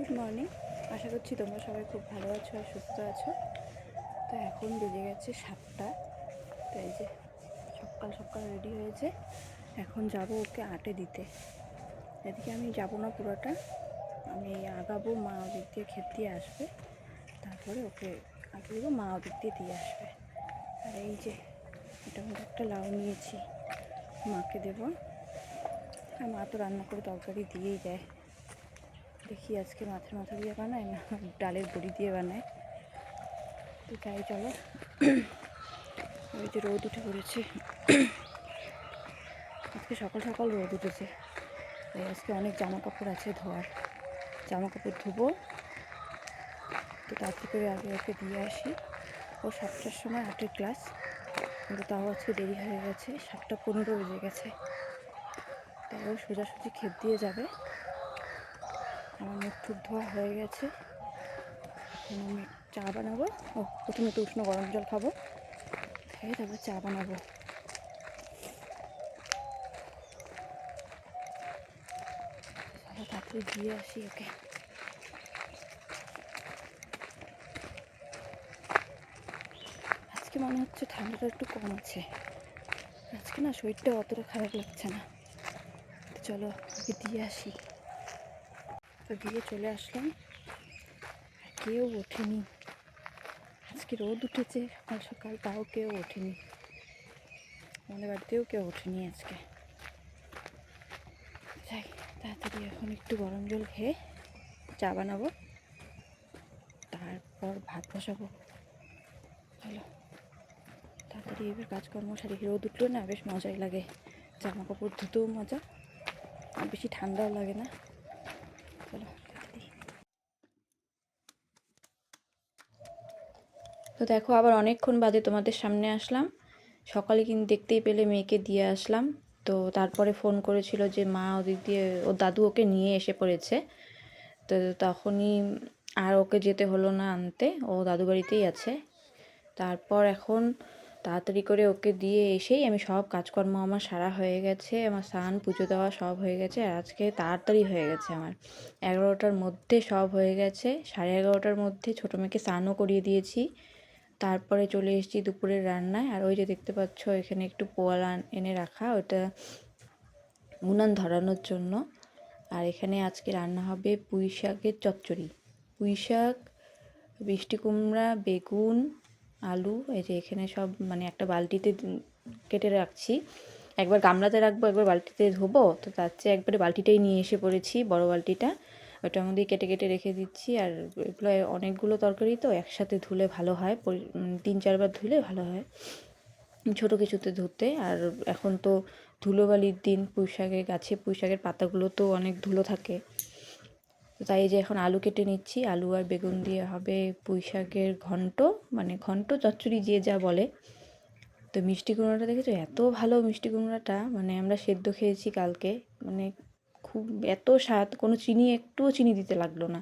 Good morning. আশা করছি তোমরা সবাই খুব ভালো আছো আর সুস্থ আছো। তো এখন বেজে গেছে 7টা। তো এই যে সকাল সকাল রেডি হয়েছে, এখন যাব ওকে আটে দিতে। এদিকে আমি যাব না পুরোটা, আমি আগাবো, মা ওদিক দিয়ে ক্ষেত দিয়ে আসবে, তারপরে ওকে আগে দেবো, মা ওদিক দিয়ে দিয়ে আসবে। আর এই যে এটা মধ্যে একটা লাউ নিয়েছি, মাকে দেবো। আর মা তো রান্না করে তরকারি দিয়েই দেয়। দেখি আজকে মাথা দিয়ে বানায় না ডালের বড়ি দিয়ে বানায়। তো যাই চলো। ওই যে রোদ উঠে পড়েছে, আজকে সকাল সকাল রোদ উঠেছে। তাই আজকে অনেক জামা কাপড় আছে ধোয়ার, জামা কাপড় ধুবো। তো তাড়াতাড়ি করে আগে ওকে দিয়ে আসি। ও 7টার সময় 8-এর ক্লাস, কিন্তু তাও আজকে দেরি হয়ে গেছে, 7টা 15 বেজে গেছে। তাই ও সোজাসুজি ক্ষেত দিয়ে যাবে। আমার মুখ টুক ধোয়া হয়ে গেছে, এখন আমি চা বানাবো। প্রথমে একটু উষ্ণ গরম জল খাবো, খেয়ে তারপর চা বানাবো। তাড়াতাড়ি দিয়ে আসি ওকে। আজকে মনে হচ্ছে ঠান্ডাটা একটু কম আছে, আজকে না শরীরটা অতটা খারাপ লাগছে না। তো চলো ওকে দিয়ে আসি। তো দিয়ে চলে আসলাম, আর কেউ ওঠেনি। আজকে রোদ উঠেছে সকাল সকাল, তাও কেউ ওঠেনি। আমাদের বাড়িতেও কেউ ওঠেনি আজকে। যাই তাড়াতাড়ি এখন একটু গরম জল খেয়ে চা বানাবো, তারপর ভাত বসাবো। চলো তাড়াতাড়ি এবার কাজকর্ম সারি। রোদ উঠলো না বেশ মজাই লাগে, জামা কাপড় ধুতেও মজা, আর বেশি ঠান্ডাও লাগে না। চলো তাড়াতাড়ি। তো দেখো আবার অনেকক্ষণ বাদে তোমাদের সামনে আসলাম। সকালে কিন্তু দেখতেই পেলে মেয়েকে দিয়ে আসলাম। তো তারপরে ফোন করেছিল যে মা ওদিক দিয়ে, ওর দাদু ওকে নিয়ে এসে পড়েছে। তো তখনই আর ওকে যেতে হলো না আনতে, ও দাদু বাড়িতেই আছে। তারপর এখন তাড়াতাড়ি করে ওকে দিয়ে এসেই আমি সব কাজকর্ম আমার সারা হয়ে গেছে, আমার স্নান পুজো দেওয়া সব হয়ে গেছে। আর আজকে তাড়াতাড়ি হয়ে গেছে, আমার 11টার মধ্যে সব হয়ে গেছে। 11:30টার মধ্যে ছোটো মেয়েকে স্নানও করিয়ে দিয়েছি। তারপরে চলে এসেছি দুপুরের রান্নায়। আর ওই যে দেখতে পাচ্ছ এখানে একটু পোয়াল এনে রাখা, ওটা উনান ধরানোর জন্য। আর এখানে আজকে রান্না হবে পুঁই শাকের চচ্চড়ি। পুঁই শাক, মিষ্টি কুমড়া, বেগুন, আলু, এই যে এখানে সব মানে একটা বালতিতে কেটে রাখছি। একবার গামলাতে রাখবো, একবার বালতিতে ধোবো। তো তার চেয়ে একবারে বালতিটাই নিয়ে এসে পড়েছি, বড় বালতিটা। ওটার মধ্যেই কেটে কেটে রেখে দিচ্ছি। আর এগুলো অনেকগুলো তরকারি তো একসাথে ধুলে ভালো হয়, 3-4বার ধুলে ভালো হয় ছোটো কিছুতে ধুতে। আর এখন তো ধুলোবালির দিন, পুঁই শাকের গাছে পুঁই শাকের পাতাগুলো তো অনেক ধুলো থাকে। তো তাই যে এখন আলু কেটে নিচ্ছি, আলু আর বেগুন দিয়ে হবে পুঁই শাকের ঘন্ট, মানে ঘন্ট চচ্চড়ি যে যা বলে। তো মিষ্টি কুমড়োটা দেখেছো, এত ভালো মিষ্টি কুমড়োটা, মানে আমরা সেদ্ধ খেয়েছি কালকে, মানে খুব এত স্বাদ, কোনো চিনি, একটুও চিনি দিতে লাগলো না,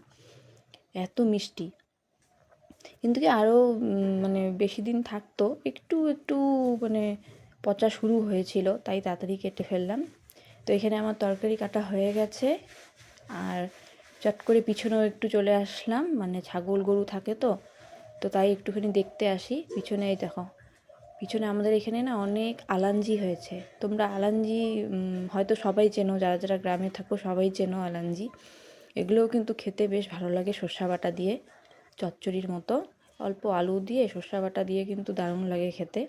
এত মিষ্টি। কিন্তু কি আরও মানে বেশি দিন থাকতো, একটু একটু মানে পচা শুরু হয়েছিল, তাই তাড়াতাড়ি কেটে ফেললাম। তো এখানে আমার তরকারি কাটা হয়ে গেছে। আর চট করে পিছনেও একটু চলে আসলাম, মানে ছাগল গরু থাকে তো, তো তাই একটুখানি দেখতে আসি। পিছনে এই দেখো, পিছনে আমাদের এখানে না অনেক আলাঞ্জি হয়েছে। তোমরা আলাঞ্জি হয়তো সবাই চেনো, যারা যারা গ্রামে থাকো সবাই চেনো আলাঞ্জি। এগুলোও কিন্তু খেতে বেশ ভালো লাগে, সর্ষে বাটা দিয়ে চচ্চড়ির মতো, অল্প আলু দিয়ে সর্ষে বাটা দিয়ে কিন্তু দারুণ লাগে খেতে।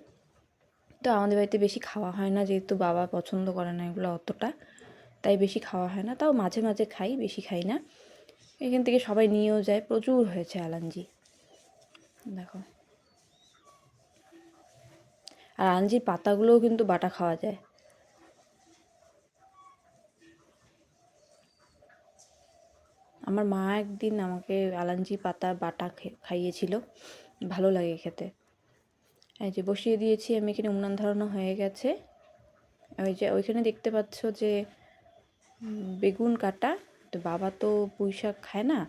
তো আমাদের বাড়িতে বেশি খাওয়া হয় না, যেহেতু বাবা পছন্দ করে না এগুলো অতটা, তাই বেশি খাওয়া হয় না। তাও মাঝে মাঝে খাই, বেশি খাই না। এখান থেকে সবাই নিয়েও যায়, প্রচুর হয়েছে আলাঞ্জি দেখো। আর আলাঞ্জির পাতাগুলোও কিন্তু বাটা খাওয়া যায়। আমার মা একদিন আমাকে আলাঞ্জি পাতা বাটা খাইয়েছিল, ভালো লাগে খেতে। এই যে বসিয়ে দিয়েছি আমি, এখানে উনান ধরানো হয়ে গেছে। ওই যে ওইখানে দেখতে পাচ্ছ যে বেগুন কাটা। তো বাবা তো পুঁই শাক খায় না,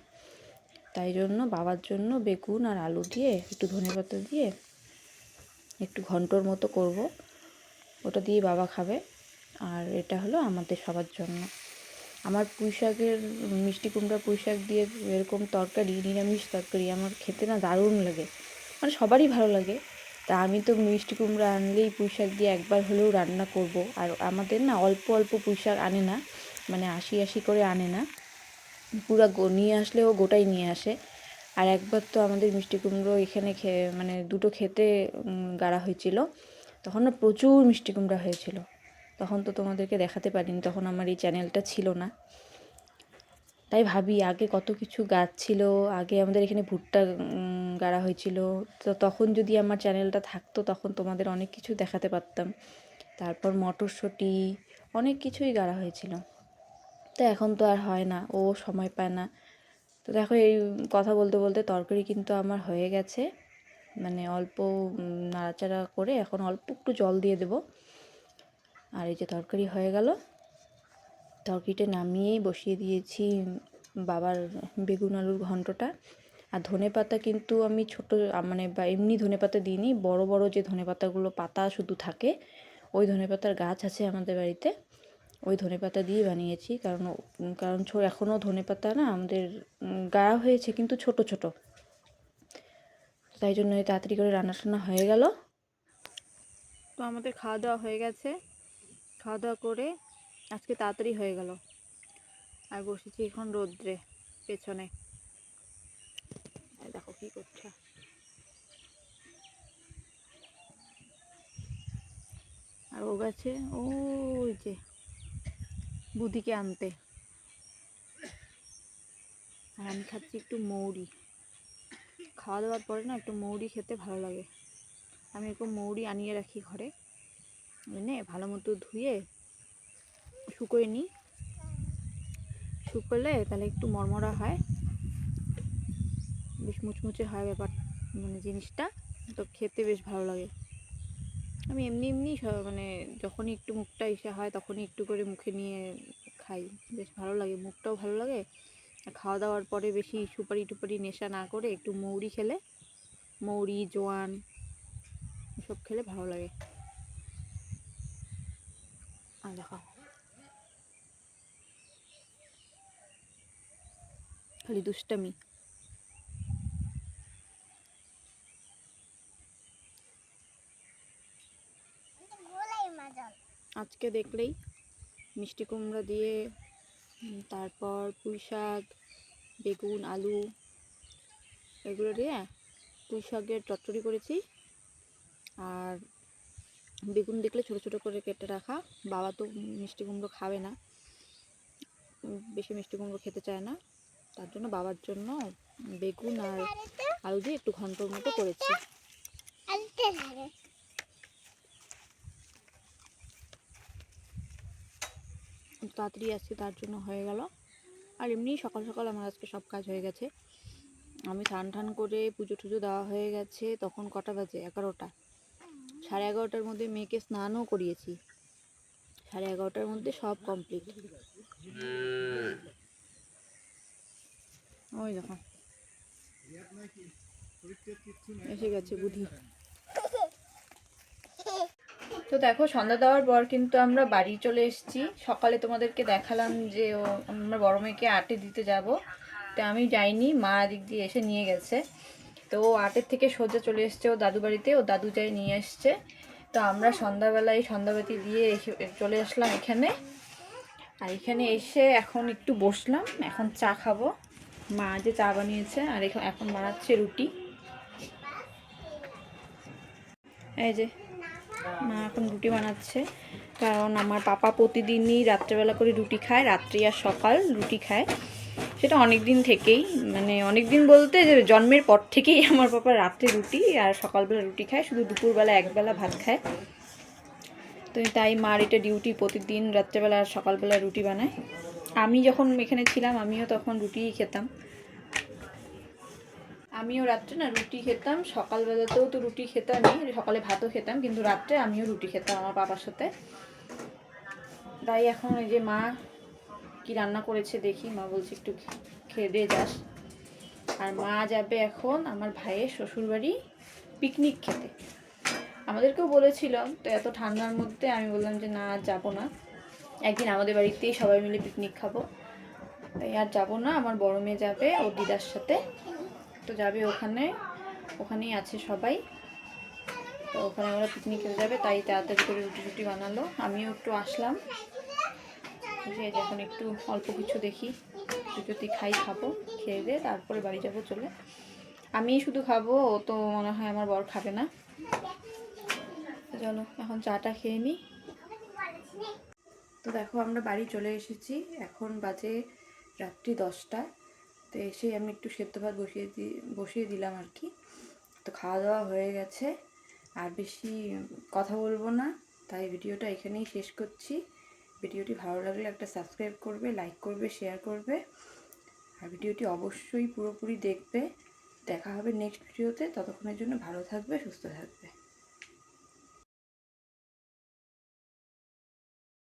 তাই জন্য বাবার জন্য বেগুন আর আলু দিয়ে একটু ধনেপাতা দিয়ে একটু ঘন্টর মতো করব, ওটা দিয়ে বাবা খাবে। আর এটা হলো আমাদের সবার জন্য। আমার পুঁই শাকের মিষ্টি কুমড়া পুঁই শাক দিয়ে এরকম তরকারি, নিরামিষ তরকারি আমার খেতে না দারুণ লাগে, মানে সবারই ভালো লাগে। তা আমি তো মিষ্টি কুমড়া আনলেই পুঁই শাক দিয়ে একবার হলেও রান্না করব। আর আমাদের না অল্প অল্প পুঁই শাক আনে না, মানে আশি আশি করে আনে না, পুরো নিয়ে আসলেও গোটাই নিয়ে আসে। আর একবার তো আমাদের মিষ্টি কুমড়ো এখানে মানে দুটো খেতে গাড়া হয়েছিল, তখন না প্রচুর মিষ্টি কুমড়া হয়েছিল। তখন তো তোমাদেরকে দেখাতে পারিনি, তখন আমার এই চ্যানেলটা ছিল না। তাই ভাবি আগে কত কিছু গাছ ছিল, আগে আমাদের এখানে ভুট্টা গাড়া হয়েছিল, তো তখন যদি আমার চ্যানেলটা থাকতো তখন তোমাদের অনেক কিছু দেখাতে পারতাম। তারপর মটরশুঁটি অনেক কিছুই গাড়া হয়েছিল, তো এখন তো আর হয় না, ও সময় পায় না। তো দেখো এই কথা বলতে বলতে তরকারি কিন্তু আমার হয়ে গেছে, মানে অল্প নাড়াচাড়া করে এখন অল্প একটু জল দিয়ে দেব। আর এই যে তরকারি হয়ে গেল, তরকারিটা নামিয়েই বসিয়ে দিয়েছি বাবার বেগুন আলুর ঘন্টটা। আর ধনেপাতা কিন্তু আমি ছোটো মানে বা এমনি ধনেপাতা দিইনি, বড় বড় যে ধনেপাতাগুলো পাতা শুধু থাকে, ওই ধনেপাতার গাছ আছে আমাদের বাড়িতে, ওই ধনেপাতা দিয়ে বানিয়েছি। কারণ কারণ এখনও ধনেপাতা না আমাদের গাড়া হয়েছে কিন্তু ছোট ছোট, তাই জন্য তাড়াতাড়ি করে রান্না টান্না হয়ে গেল। তো আমাদের খাওয়া দাওয়া হয়ে গেছে, খাওয়া দাওয়া করে আজকে তাড়াতাড়ি হয়ে গেল। আর বসেছি এখন রোদ্রে পেছনে, দেখো কি করছে। আর ও গেছে ওই যে বুদিকে আনতে, আর আমি খাচ্ছি একটু মৌরি। খাওয়া দাওয়ার পরে না একটু মৌরি খেতে ভালো লাগে। আমি এরকম মৌরি আনিয়ে রাখি ঘরে, এনে ভালো মতো ধুয়ে শুকোয় নিই, শুকোলে তাহলে একটু মরমরা হয়, বেশ মুচমুচে হয় ব্যাপার, মানে জিনিসটা তো খেতে বেশ ভালো লাগে। আমি এমনি এমনি মানে যখনই একটু মুখটা ইসে হয় তখনই একটু করে মুখে নিয়ে খাই, বেশ ভালো লাগে, মুখটাও ভালো লাগে। আর খাওয়া দাওয়ার পরে বেশি সুপারি টুপারি নেশা না করে একটু মৌরি খেলে, মৌরি জোয়ান এসব খেলে ভালো লাগে। আর দেখো খালি দুষ্টামি। আজকে দেখলেই মিষ্টি কুমড়া দিয়ে, তারপর পুঁই শাক, বেগুন আলু এগুলো দিয়ে পুঁই শাকের চচ্চড়ি করেছি। আর বেগুন দেখলে ছোট ছোট করে কেটে রাখা, বাবা তো মিষ্টি কুমড়ো খাবে না, বেশি মিষ্টি কুমড়ো খেতে চায় না, তার জন্য বাবার জন্য বেগুন আর আলু দিয়ে একটু ঘন্টর মতো করেছি। তাড়াতাড়ি আজকে তার জন্য হয়ে গেল। আর এমনি সকাল সকাল আমার আজকে সব কাজ হয়ে গেছে। আমি স্নান টান করে পুজো টুজো দেওয়া হয়ে গেছে, তখন কটা বাজে 11টা, 11:30টার মধ্যে মেয়েকে স্নানও করিয়েছি, 11:30টার মধ্যে সব কমপ্লিট। ওই দেখো এসে গেছে বুধি। তো দেখো সন্ধ্যা দেওয়ার পর কিন্তু আমরা বাড়ি চলে এসেছি। সকালে তোমাদেরকে দেখালাম যে আমরা বড় মেয়েকে আটে দিতে যাব, তো আমি যাইনি, মা দিক দিয়ে এসে নিয়ে গেছে। তো ও আটের থেকে সোজা চলে এসছে ও দাদু বাড়িতে, ও দাদু যাই নিয়ে এসছে। তো আমরা সন্ধ্যাবেলায় সন্ধ্যাবাতি দিয়ে চলে আসলাম এখানে। আর এখানে এসে এখন একটু বসলাম, এখন চা খাবো। মা যে চা বানিয়েছে, আর এখন বানাচ্ছে রুটি। এই যে মা এখন রুটি বানাচ্ছে, কারণ আমার পাপা প্রতিদিনই রাত্রেবেলা করে রুটি খায়, রাত্রি আর সকাল রুটি খায়। সেটা অনেক দিন থেকেই, মানে অনেক দিন বলতে যে জন্মের পর থেকেই আমার পাপা রাত্রে রুটি আর সকালবেলা রুটি খায়, শুধু দুপুরবেলা একবেলা ভাত খায়। তো তাই মার এটা ডিউটি, প্রতিদিন রাত্রেবেলা আর সকালবেলা রুটি বানায়। আমি যখন এখানে ছিলাম আমিও তখন রুটিই খেতাম, আমিও রাত্রে না রুটি খেতাম, সকালবেলাতেও তো রুটি খেতামই, সকালে ভাতও খেতাম, কিন্তু রাত্রে আমিও রুটি খেতাম আমার বাবার সাথে। তাই এখন এই যে মা কি রান্না করেছে দেখি, মা বলছে একটু খেয়ে দিয়ে যাস। আর মা যাবে এখন আমার ভাইয়ের শ্বশুরবাড়ি পিকনিক খেতে, আমাদেরকেও বলেছিল, তো এত ঠান্ডার মধ্যে আমি বললাম যে না যাব না, একদিন আমাদের বাড়িতেই সবাই মিলে পিকনিক খাবো। তাই আর যাবো না, আমার বড় মেয়ে যাবে ওর দিদার সাথে, তো যাবে ওখানেই আছে সবাই, তো ওখানে ওরা পিকনিক খেতে যাবে, তাই তাড়াতাড়ি করে রুটি টুটি বানালো। আমিও একটু আসলাম, যে এখন একটু অল্প কিছু দেখি যদি খাবো, খেয়ে দিয়ে তারপরে বাড়ি যাবো চলে। আমি শুধু খাবো, ও তো মনে হয় আমার বর খাবে না। চলো এখন চাটা খেয়ে নিই। তো দেখো আমরা বাড়ি চলে এসেছি, এখন বাজে রাত্রি 10টা। তো এসে আমি একটু সেদ্ধ ভাত বসিয়ে দিলাম আর কি। তো খাওয়া দাওয়া হয়ে গেছে, আর বেশি কথা বলবো না, তাই ভিডিওটা এখানেই শেষ করছি। ভিডিওটি ভালো লাগলে একটা সাবস্ক্রাইব করবে, লাইক করবে, শেয়ার করবে, আর ভিডিওটি অবশ্যই পুরোপুরি দেখবে। দেখা হবে নেক্সট ভিডিওতে, ততক্ষণের জন্য ভালো থাকবে, সুস্থ থাকবে।